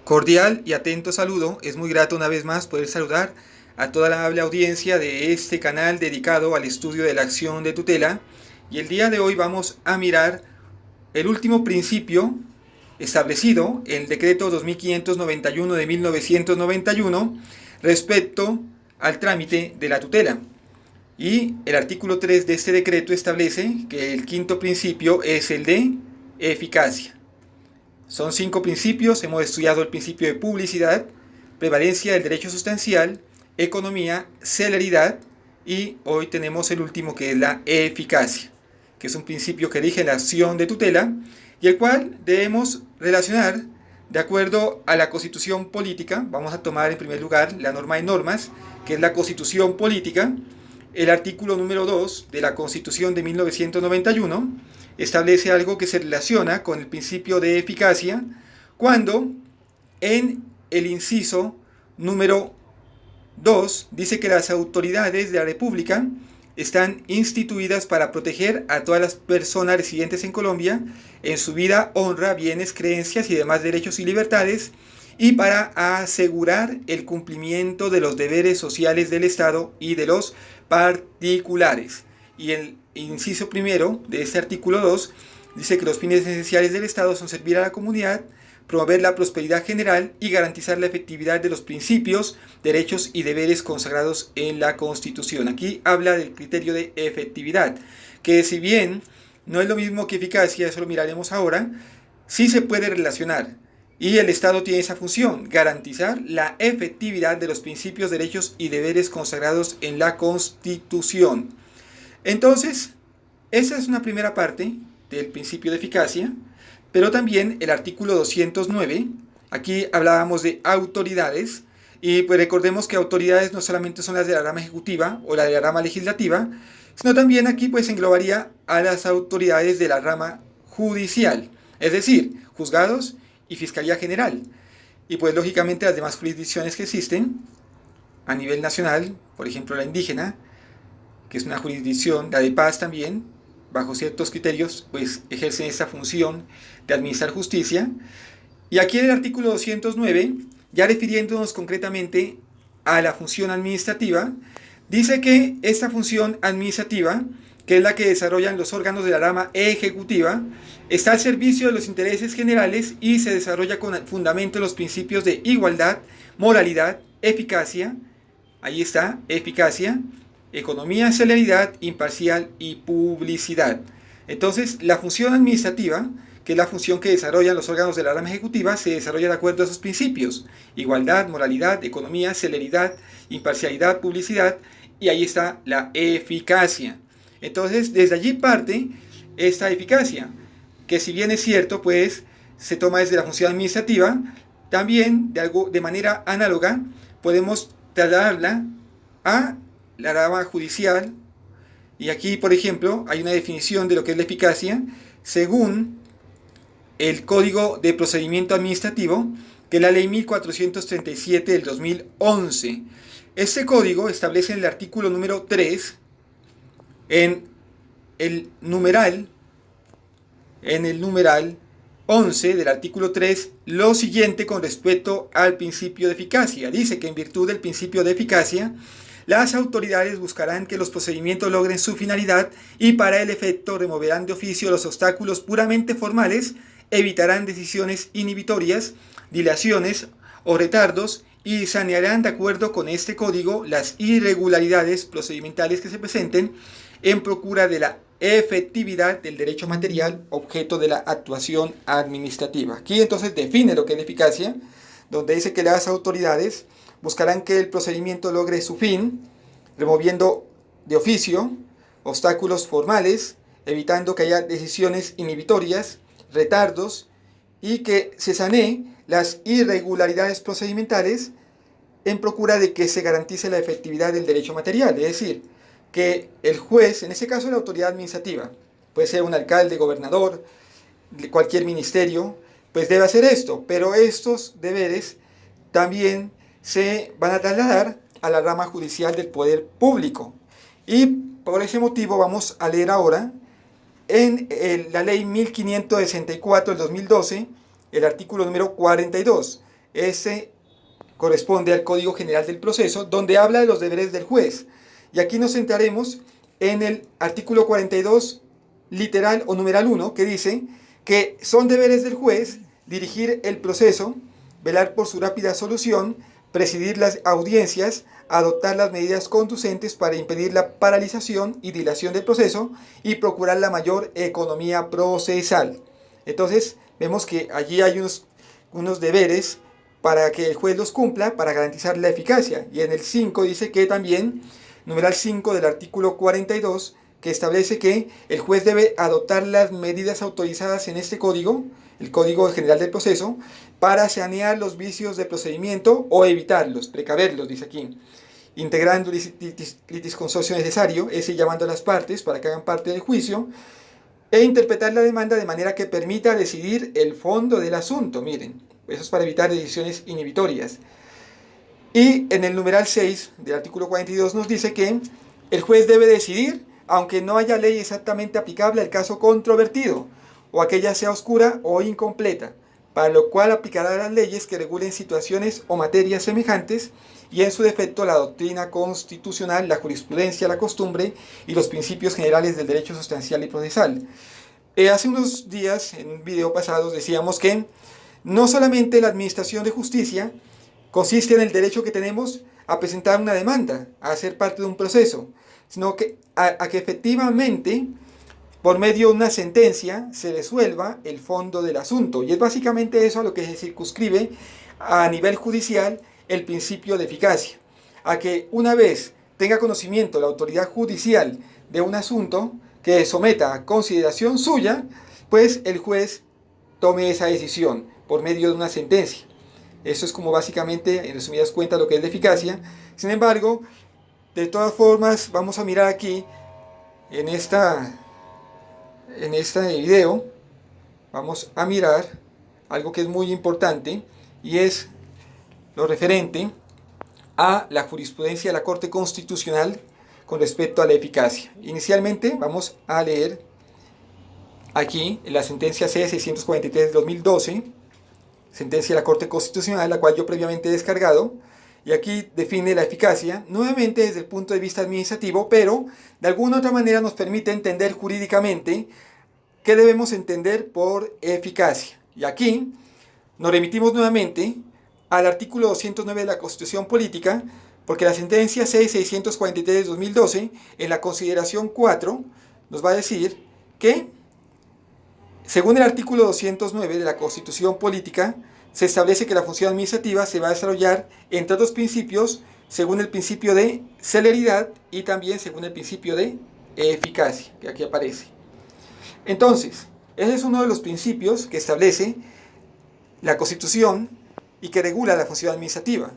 Cordial y atento saludo. Es muy grato una vez más poder saludar a toda la amable audiencia de este canal dedicado al estudio de la acción de tutela. Y el día de hoy vamos a mirar el último principio establecido en el decreto 2591 de 1991 respecto al trámite de la tutela. Y el artículo 3 de este decreto establece que el quinto principio es el de eficacia. Son 5 principios. Hemos estudiado el principio de publicidad, prevalencia del derecho sustancial, economía, celeridad, y hoy tenemos el último, que es la eficacia, que es un principio que rige la acción de tutela y el cual debemos relacionar de acuerdo a la Constitución política. Vamos a tomar en primer lugar la norma de normas, que es la Constitución política. El artículo número 2 de la Constitución de 1991 establece algo que se relaciona con el principio de eficacia cuando en el inciso número 2 dice que las autoridades de la República están instituidas para proteger a todas las personas residentes en Colombia en su vida, honra, bienes, creencias y demás derechos y libertades, y para asegurar el cumplimiento de los deberes sociales del Estado y de los particulares. Y el inciso primero de este artículo 2 dice que los fines esenciales del Estado son servir a la comunidad, promover la prosperidad general y garantizar la efectividad de los principios, derechos y deberes consagrados en la Constitución. Aquí habla del criterio de efectividad, que si bien no es lo mismo que eficacia, eso lo miraremos ahora, sí se puede relacionar. Y el Estado tiene esa función, garantizar la efectividad de los principios, derechos y deberes consagrados en la Constitución. Entonces, esa es una primera parte del principio de eficacia, pero también el artículo 209, aquí hablábamos de autoridades, y pues recordemos que autoridades no solamente son las de la rama ejecutiva o la de la rama legislativa, sino también aquí pues englobaría a las autoridades de la rama judicial, es decir, juzgados y Fiscalía General, y pues lógicamente las demás jurisdicciones que existen a nivel nacional, por ejemplo la indígena, que es una jurisdicción, la de paz también, bajo ciertos criterios, pues ejercen esta función de administrar justicia. Y aquí en el artículo 209, ya refiriéndonos concretamente a la función administrativa, dice que esta función administrativa, que es la que desarrollan los órganos de la rama ejecutiva, está al servicio de los intereses generales y se desarrolla con fundamento en los principios de igualdad, moralidad, eficacia, ahí está, eficacia, economía, celeridad, imparcial y publicidad. Entonces, la función administrativa, que es la función que desarrollan los órganos de la rama ejecutiva, se desarrolla de acuerdo a esos principios: igualdad, moralidad, economía, celeridad, imparcialidad, publicidad, y ahí está la eficacia. Entonces, desde allí parte esta eficacia, que si bien es cierto, pues se toma desde la función administrativa, también de manera análoga podemos trasladarla a la rama judicial. Y aquí, por ejemplo, hay una definición de lo que es la eficacia según el Código de Procedimiento Administrativo, que es la Ley 1437 del 2011. Este código establece en el artículo número 3, en el numeral 11 del artículo 3, lo siguiente con respecto al principio de eficacia. Dice que en virtud del principio de eficacia, las autoridades buscarán que los procedimientos logren su finalidad y para el efecto removerán de oficio los obstáculos puramente formales, evitarán decisiones inhibitorias, dilaciones o retardos y sanearán de acuerdo con este código las irregularidades procedimentales que se presenten en procura de la efectividad del derecho material objeto de la actuación administrativa. Aquí entonces define lo que es la eficacia, donde dice que las autoridades buscarán que el procedimiento logre su fin, removiendo de oficio obstáculos formales, evitando que haya decisiones inhibitorias, retardos, y que se sanee las irregularidades procedimentales en procura de que se garantice la efectividad del derecho material. Es decir, que el juez, en este caso la autoridad administrativa, puede ser un alcalde, gobernador, cualquier ministerio, pues debe hacer esto, pero estos deberes también se van a trasladar a la rama judicial del poder público. Y por ese motivo vamos a leer ahora en la ley 1564 del 2012, el artículo número 42. Este corresponde al Código General del Proceso, donde habla de los deberes del juez. Y aquí nos centraremos en el artículo 42, literal o numeral 1, que dice que son deberes del juez dirigir el proceso, velar por su rápida solución, presidir las audiencias, adoptar las medidas conducentes para impedir la paralización y dilación del proceso y procurar la mayor economía procesal. Entonces, vemos que allí hay unos deberes para que el juez los cumpla para garantizar la eficacia. Y en el 5 dice que también, numeral 5 del artículo 42, que establece que el juez debe adoptar las medidas autorizadas en este código, el Código General del Proceso, para sanear los vicios de procedimiento o evitarlos, precaverlos, dice aquí, integrando litisconsorcio necesario, ese llamando a las partes para que hagan parte del juicio, e interpretar la demanda de manera que permita decidir el fondo del asunto. Miren, eso es para evitar decisiones inhibitorias. Y en el numeral 6 del artículo 42 nos dice que el juez debe decidir aunque no haya ley exactamente aplicable al caso controvertido, o aquella sea oscura o incompleta, para lo cual aplicará las leyes que regulen situaciones o materias semejantes, y en su defecto la doctrina constitucional, la jurisprudencia, la costumbre y los principios generales del derecho sustancial y procesal. Hace unos días, en un video pasado, decíamos que no solamente la administración de justicia consiste en el derecho que tenemos a presentar una demanda, a ser parte de un proceso, sino que a que efectivamente, por medio de una sentencia, se resuelva el fondo del asunto. Y es básicamente eso a lo que se circunscribe a nivel judicial el principio de eficacia. A que una vez tenga conocimiento la autoridad judicial de un asunto que someta a consideración suya, pues el juez tome esa decisión por medio de una sentencia. Eso es como básicamente, en resumidas cuentas, lo que es la eficacia. Sin embargo, de todas formas, vamos a mirar aquí, en este video, vamos a mirar algo que es muy importante, y es lo referente a la jurisprudencia de la Corte Constitucional con respecto a la eficacia. Inicialmente vamos a leer aquí la sentencia C-643 de 2012, sentencia de la Corte Constitucional, la cual yo previamente he descargado, y aquí define la eficacia, nuevamente desde el punto de vista administrativo, pero de alguna otra manera nos permite entender jurídicamente qué debemos entender por eficacia. Y aquí nos remitimos nuevamente al artículo 209 de la Constitución Política, porque la sentencia C-643 de 2012, en la consideración 4, nos va a decir que, según el artículo 209 de la Constitución Política, se establece que la función administrativa se va a desarrollar entre dos principios, según el principio de celeridad y también según el principio de eficacia, que aquí aparece. Entonces, ese es uno de los principios que establece la Constitución y que regula la función administrativa.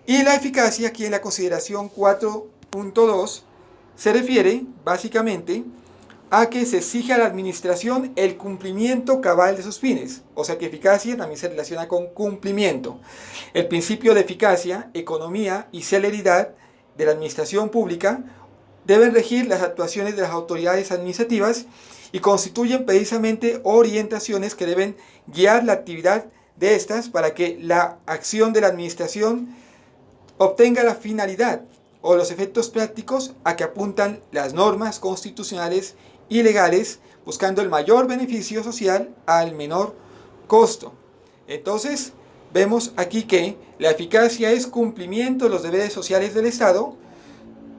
Y la eficacia, aquí en la consideración 4.2, se refiere básicamente a que se exige a la administración el cumplimiento cabal de sus fines. O sea que eficacia también se relaciona con cumplimiento. El principio de eficacia, economía y celeridad de la administración pública deben regir las actuaciones de las autoridades administrativas y constituyen precisamente orientaciones que deben guiar la actividad de estas para que la acción de la administración obtenga la finalidad o los efectos prácticos a que apuntan las normas constitucionales y legales, buscando el mayor beneficio social al menor costo. Entonces, vemos aquí que la eficacia es cumplimiento de los deberes sociales del Estado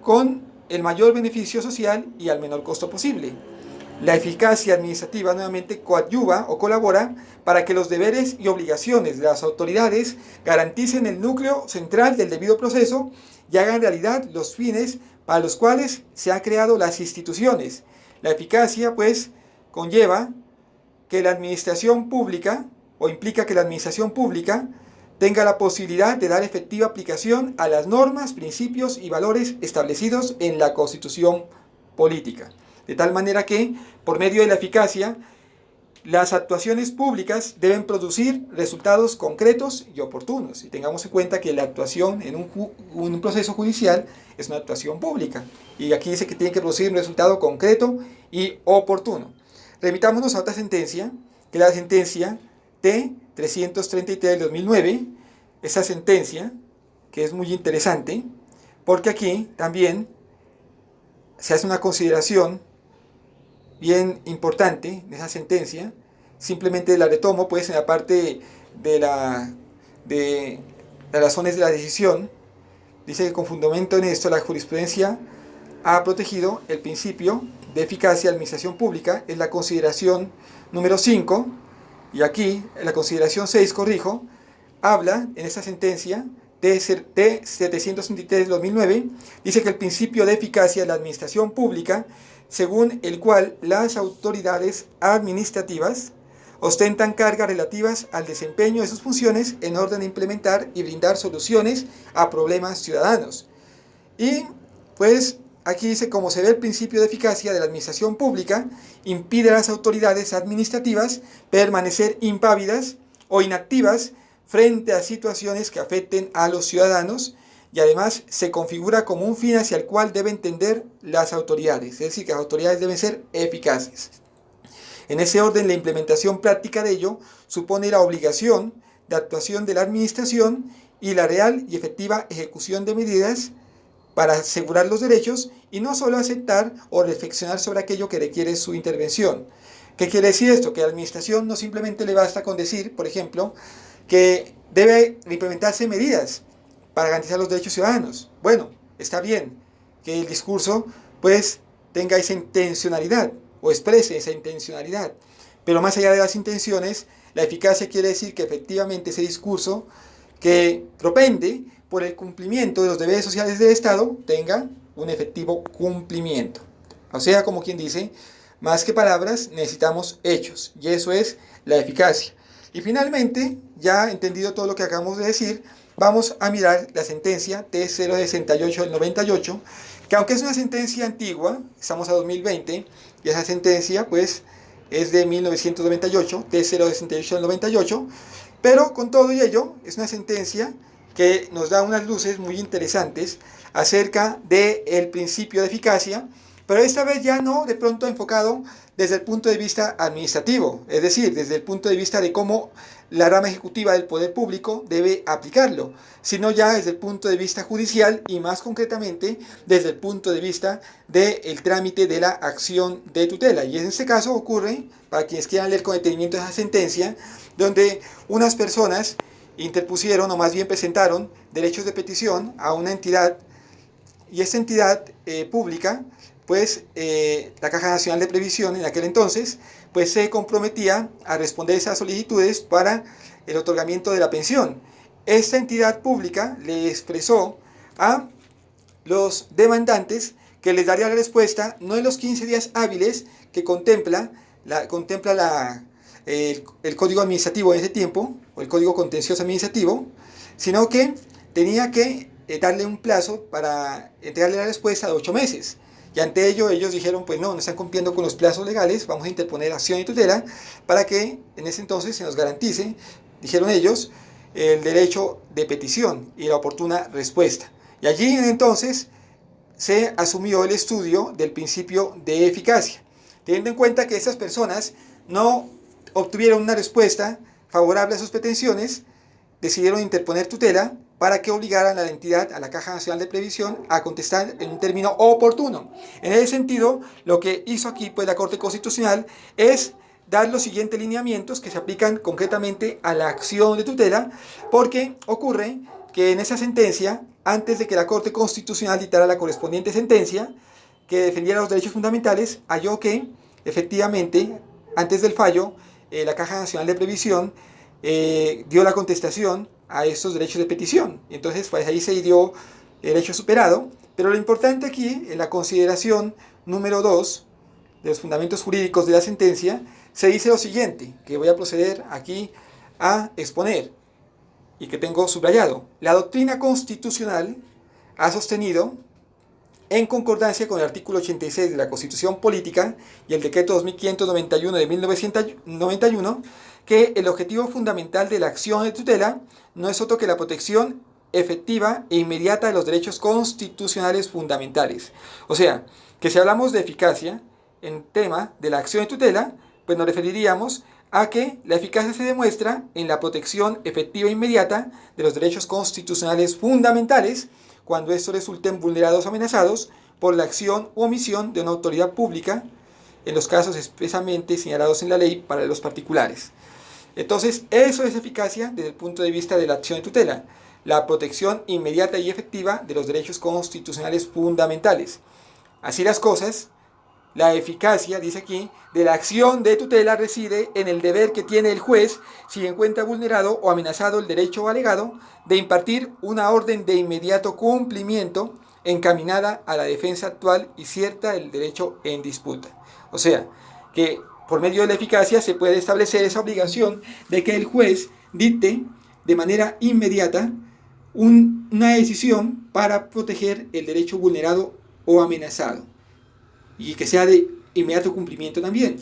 con el mayor beneficio social y al menor costo posible. La eficacia administrativa nuevamente coadyuva o colabora para que los deberes y obligaciones de las autoridades garanticen el núcleo central del debido proceso y hagan realidad los fines para los cuales se han creado las instituciones. La eficacia, pues, conlleva que la administración pública, o implica que la administración pública tenga la posibilidad de dar efectiva aplicación a las normas, principios y valores establecidos en la Constitución política. De tal manera que, por medio de la eficacia, las actuaciones públicas deben producir resultados concretos y oportunos. Y tengamos en cuenta que la actuación en un proceso judicial es una actuación pública. Y aquí dice que tiene que producir un resultado concreto y oportuno. Remitámonos a otra sentencia, que es la sentencia T-333 del 2009, esta sentencia, que es muy interesante, porque aquí también se hace una consideración bien importante de esa sentencia. Simplemente la retomo pues en la parte de las razones de la decisión. Dice que con fundamento en esto la jurisprudencia ha protegido el principio de eficacia de administración pública. Es la consideración número 5, y aquí en la consideración 6, corrijo, habla en esta sentencia T763 de 2009, dice que el principio de eficacia de la administración pública, según el cual las autoridades administrativas ostentan cargas relativas al desempeño de sus funciones en orden de implementar y brindar soluciones a problemas ciudadanos. Y pues aquí dice, como se ve, el principio de eficacia de la administración pública impide a las autoridades administrativas permanecer impávidas o inactivas frente a situaciones que afecten a los ciudadanos, y además se configura como un fin hacia el cual deben tender las autoridades, es decir, que las autoridades deben ser eficaces. En ese orden, la implementación práctica de ello supone la obligación de actuación de la administración y la real y efectiva ejecución de medidas para asegurar los derechos, y no solo aceptar o reflexionar sobre aquello que requiere su intervención. ¿Qué quiere decir esto? Que a la administración no simplemente le basta con decir, por ejemplo, que debe implementarse medidas para garantizar los derechos ciudadanos. Bueno, está bien que el discurso pues tenga esa intencionalidad o exprese esa intencionalidad, pero más allá de las intenciones, la eficacia quiere decir que efectivamente ese discurso que propende por el cumplimiento de los deberes sociales del Estado tenga un efectivo cumplimiento. O sea, como quien dice, más que palabras necesitamos hechos, y eso es la eficacia. Y finalmente, ya entendido todo lo que acabamos de decir, vamos a mirar la sentencia T068 del 98, que aunque es una sentencia antigua, estamos a 2020, y esa sentencia pues es de 1998, T068 del 98, pero con todo y ello es una sentencia que nos da unas luces muy interesantes acerca del principio de eficacia, pero esta vez ya no de pronto enfocado desde el punto de vista administrativo, es decir, desde el punto de vista de cómo la rama ejecutiva del poder público debe aplicarlo, sino ya desde el punto de vista judicial, y más concretamente desde el punto de vista del trámite de la acción de tutela. Y en este caso ocurre, para quienes quieran leer con detenimiento esa sentencia, donde unas personas interpusieron, o más bien presentaron, derechos de petición a una entidad, y esta entidad pública, pues la Caja Nacional de Previsión en aquel entonces, pues se comprometía a responder esas solicitudes para el otorgamiento de la pensión. Esta entidad pública le expresó a los demandantes que les daría la respuesta no en los 15 días hábiles que contempla el Código Administrativo en ese tiempo, o el Código Contencioso Administrativo, sino que tenía que darle un plazo para entregarle la respuesta de 8 meses. Y ante ello ellos dijeron, pues no están cumpliendo con los plazos legales, vamos a interponer acción de tutela para que en ese entonces se nos garantice, dijeron ellos, el derecho de petición y la oportuna respuesta. Y allí entonces se asumió el estudio del principio de eficacia, teniendo en cuenta que estas personas no obtuvieron una respuesta favorable a sus pretensiones, decidieron interponer tutela para que obligaran a la entidad, a la Caja Nacional de Previsión, a contestar en un término oportuno. En ese sentido, lo que hizo aquí pues la Corte Constitucional es dar los siguientes lineamientos que se aplican concretamente a la acción de tutela, porque ocurre que en esa sentencia, antes de que la Corte Constitucional dictara la correspondiente sentencia que defendiera los derechos fundamentales, halló que efectivamente, antes del fallo, la Caja Nacional de Previsión dio la contestación a estos derechos de petición. Entonces, pues ahí se dio el hecho superado. Pero lo importante aquí, en la consideración número 2 de los fundamentos jurídicos de la sentencia, se dice lo siguiente, que voy a proceder aquí a exponer y que tengo subrayado. La doctrina constitucional ha sostenido, en concordancia con el artículo 86 de la Constitución Política y el decreto 2591 de 1991, que el objetivo fundamental de la acción de tutela no es otro que la protección efectiva e inmediata de los derechos constitucionales fundamentales. O sea, que si hablamos de eficacia en tema de la acción de tutela, pues nos referiríamos a que la eficacia se demuestra en la protección efectiva e inmediata de los derechos constitucionales fundamentales cuando estos resulten vulnerados o amenazados por la acción u omisión de una autoridad pública en los casos expresamente señalados en la ley para los particulares. Entonces, eso es eficacia desde el punto de vista de la acción de tutela, la protección inmediata y efectiva de los derechos constitucionales fundamentales. Así las cosas, la eficacia, dice aquí, de la acción de tutela reside en el deber que tiene el juez, si encuentra vulnerado o amenazado el derecho alegado, de impartir una orden de inmediato cumplimiento encaminada a la defensa actual y cierta del derecho en disputa. O sea, que por medio de la eficacia se puede establecer esa obligación de que el juez dicte de manera inmediata una decisión para proteger el derecho vulnerado o amenazado y que sea de inmediato cumplimiento también.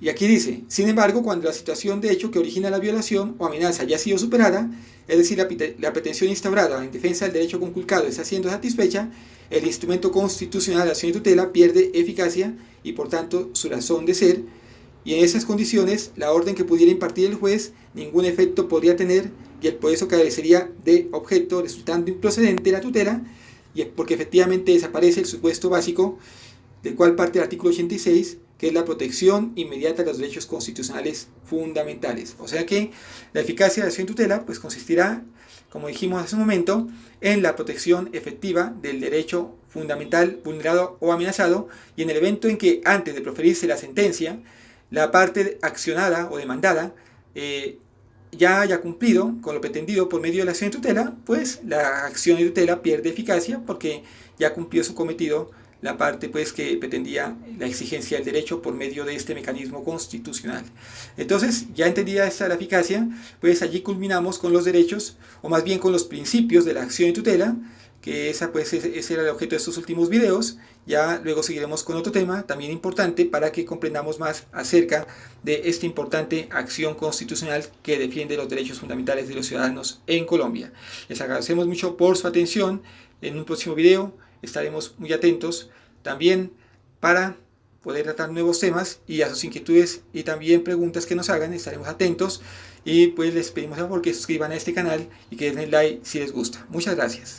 Y aquí dice, sin embargo, cuando la situación de hecho que origina la violación o amenaza ya ha sido superada, es decir, la pretensión instaurada en defensa del derecho conculcado está siendo satisfecha, el instrumento constitucional de acción de tutela pierde eficacia y por tanto su razón de ser, y en esas condiciones la orden que pudiera impartir el juez ningún efecto podría tener y el proceso carecería de objeto, resultando improcedente la tutela, y porque efectivamente desaparece el supuesto básico del cual parte el artículo 86, que es la protección inmediata de los derechos constitucionales fundamentales. O sea que la eficacia de la acción de tutela pues consistirá, como dijimos hace un momento, en la protección efectiva del derecho fundamental vulnerado o amenazado, y en el evento en que antes de proferirse la sentencia, la parte accionada o demandada ya haya cumplido con lo pretendido por medio de la acción de tutela, pues la acción de tutela pierde eficacia porque ya cumplió su cometido la parte pues que pretendía la exigencia del derecho por medio de este mecanismo constitucional. Entonces, ya entendida esta la eficacia, pues allí culminamos con los derechos, o más bien con los principios de la acción de tutela, que ese era el objeto de estos últimos videos. Ya luego seguiremos con otro tema también importante para que comprendamos más acerca de esta importante acción constitucional que defiende los derechos fundamentales de los ciudadanos en Colombia. Les agradecemos mucho por su atención. En un próximo video estaremos muy atentos también para poder tratar nuevos temas, y a sus inquietudes y también preguntas que nos hagan estaremos atentos, y pues les pedimos a favor que suscriban a este canal y que den like si les gusta. Muchas gracias.